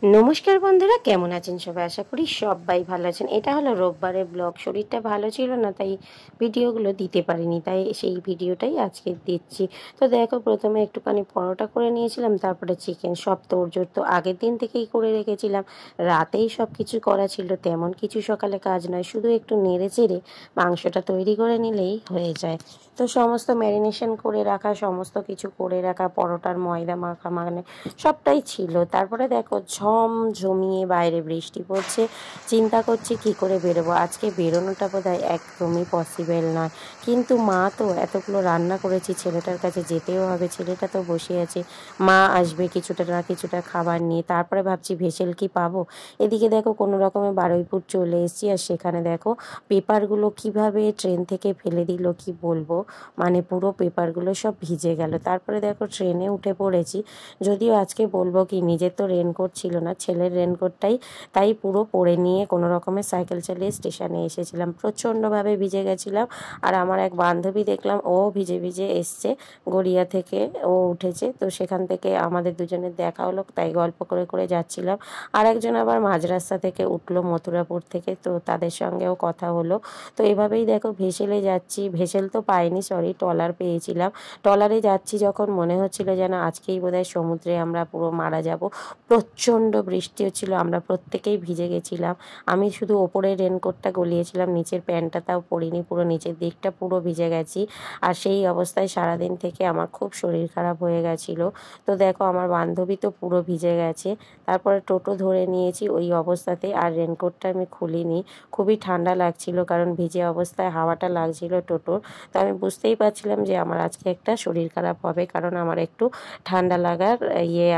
নমস্কার বন্ধুরা, কেমন আছেন সবাই? আশা করি সবাই ভালো আছেন। এটা হলো রোববারের ব্লগ। শরীরটা ভালো ছিল না, তাই ভিডিওগুলো দিতে পারিনি, তাই সেই ভিডিওটাই আজকে দিচ্ছি। তো দেখো, প্রথমে একটুখানি পরোটা করে নিয়েছিলাম, তারপরে চিকেন। সব তোড়জোড় তো আগের দিন থেকেই করে রেখেছিলাম, রাতেই সব কিছু করা ছিল, তেমন কিছু সকালে কাজ নয়, শুধু একটু নেড়ে চেড়ে মাংসটা তৈরি করে নিলেই হয়ে যায়। তো সমস্ত ম্যারিনেশন করে রাখা, সমস্ত কিছু করে রাখা, পরোটার ময়দা মাখা মানে সবটাই ছিল। তারপরে দেখো, জমিয়ে বাইরে বৃষ্টি পড়ছে। চিন্তা করছি কি করে বেরোবো। আজকে বেরোনোটা বোধহয় একদমই পসিবল নয়, কিন্তু মা তো এতগুলো রান্না করেছি, ছেলেটার কাছে যেতেও হবে। ছেলেটা তো বসে আছে, মা আসবে কিছুটা না কিছুটা খাবার নিয়ে। তারপরে ভাবছি ভেসেল কি পাবো। এদিকে দেখো, কোনো রকমে বারুইপুর চলে এসেছি, আর সেখানে দেখো পেপারগুলো কিভাবে ট্রেন থেকে ফেলে দিল কি বলবো। মানে পুরো পেপারগুলো সব ভিজে গেল। তারপরে দেখো ট্রেনে উঠে পড়েছি। যদিও আজকে বলবো কি, নিজের তো রেনকোট ছিল না, ছেলের রেনকোটটাই তাই পুরো পরে নিয়ে কোনো রকমের সাইকেল চালিয়ে স্টেশনে এসেছিলাম। প্রচণ্ডভাবে ভিজে গেছিলাম। আর আমার এক বান্ধবী দেখলাম, ও ভিজে ভিজে এসছে, গড়িয়া থেকে ও উঠেছে। তো সেখান থেকে আমাদের দুজনের দেখা হলো, তাই গল্প করে করে যাচ্ছিলাম। আর একজন আবার মাঝ রাস্তা থেকে উঠলো, মথুরাপুর থেকে, তো তাদের সঙ্গেও কথা হলো। তো এভাবেই দেখো ভেসেলে যাচ্ছি। ভেসেল তো পাইনি, সরি, ট্রলার পেয়েছিলাম। ট্রলারে যাচ্ছি যখন মনে হচ্ছিল যেন আজকেই বোধহয় সমুদ্রে আমরা পুরো মারা যাব। প্রচণ্ড বৃষ্টি হচ্ছিল, আমরা প্রত্যেকেই ভিজে গেছিলাম। আমি শুধু ওপরের রেনকোটটা গলিয়েছিলাম, নিচের প্যান্টটা তাও পরিনি, পুরো নিচের দিকটা পুরো ভিজে গেছি। আর সেই অবস্থায় সারাদিন থেকে আমার খুব শরীর খারাপ হয়ে গেছিলো। তো দেখো, আমার বান্ধবী তো পুরো ভিজে গেছে। তারপরে টোটো ধরে নিয়েছি ওই অবস্থাতে, আর রেনকোটটা আমি খুলিনি। খুবই ঠান্ডা লাগছিল, কারণ ভিজে অবস্থায় হাওয়াটা লাগছিল টোটোর। তো আমি বুঝতেই পারছিলাম যে আমার আজকে একটা শরীর খারাপ হবে, কারণ আমার একটু ঠান্ডা লাগার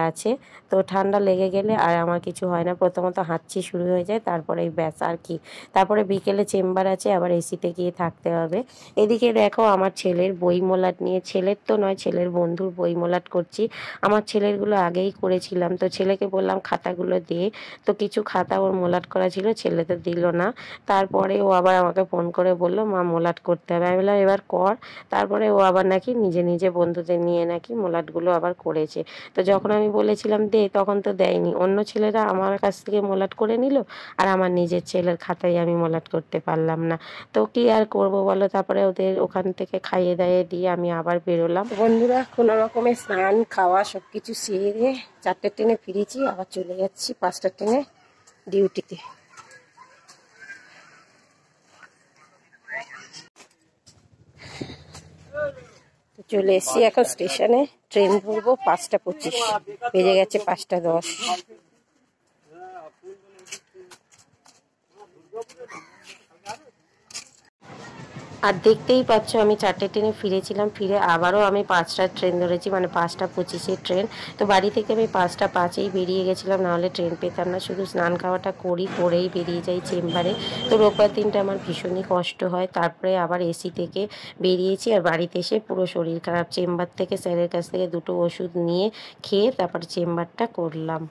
আছে। তো ঠান্ডা লেগে গেলে আর আমার কিছু হয় না, প্রথমত হাঁচি শুরু হয়ে যায়, তারপরে এই ব্যাস আর কি। তারপরে বিকেলে চেম্বার আছে, আবার এসিতে গিয়ে থাকতে হবে। এদিকে দেখো, আমার ছেলের বই মোলাট নিয়ে, ছেলের তো নয়, ছেলের বন্ধুর বই মোলাট করছি। আমার ছেলেরগুলো আগেই করেছিলাম, তো ছেলেকে বললাম খাতাগুলো দিয়ে। তো কিছু খাতা ওর মোলাট করা ছিল, ছেলে তো দিল না। তারপরে ও আবার আমাকে ফোন করে বললো, মা মোলাট করতে হবে। আমি বললাম এবার কর। তারপরে ও আবার নাকি নিজে নিজে বন্ধুদের নিয়ে নাকি মোলাটগুলো আবার করেছে। তো যখন আমি বলেছিলাম দে, তখন তো দেয়নি। অন্য ছেলেরা আমার কাছ থেকে মোলাট করে নিল, আর আমার নিজের ছেলের খাতায় আমি মোলাট করতে পারলাম না। তো কি আর করব বলো। তারপরে ওদের ওখান থেকে খাইয়ে দাইয়ে দিয়ে আমি আবার বেরোলাম। বন্ধুরা, কোনো রকমের স্নান খাওয়া সব কিছু সেরে 4টে ট্রেনে ফিরেছি, আবার চলে যাচ্ছি 5টা ট্রেনে ডিউটিতে। চলে এসছি এখন স্টেশনে, ট্রেন ধরবো 5টা 25, বেজে গেছে 5টা 10। আর দেখতেই পাচ্ছ, আমি 4টে ট্রেনে ফিরেছিলাম, ফিরে আবারও আমি 5টার ট্রেন ধরেছি, মানে 5টা 25-এর ট্রেন। তো বাড়ি থেকে আমি 5টা 5-এই বেরিয়ে গেছিলাম, নাহলে ট্রেন পেতাম না। শুধু স্নান খাওয়াটা করেই বেরিয়ে যাই চেম্বারে। তো রোববার দিনটা আমার ভীষণই কষ্ট হয়। তারপরে আবার এসি থেকে বেরিয়েছি, আর বাড়িতে এসে পুরো শরীর খারাপ। চেম্বার থেকে স্যারের কাছ থেকে 2টো ওষুধ নিয়ে খেয়ে তারপরে চেম্বারটা করলাম।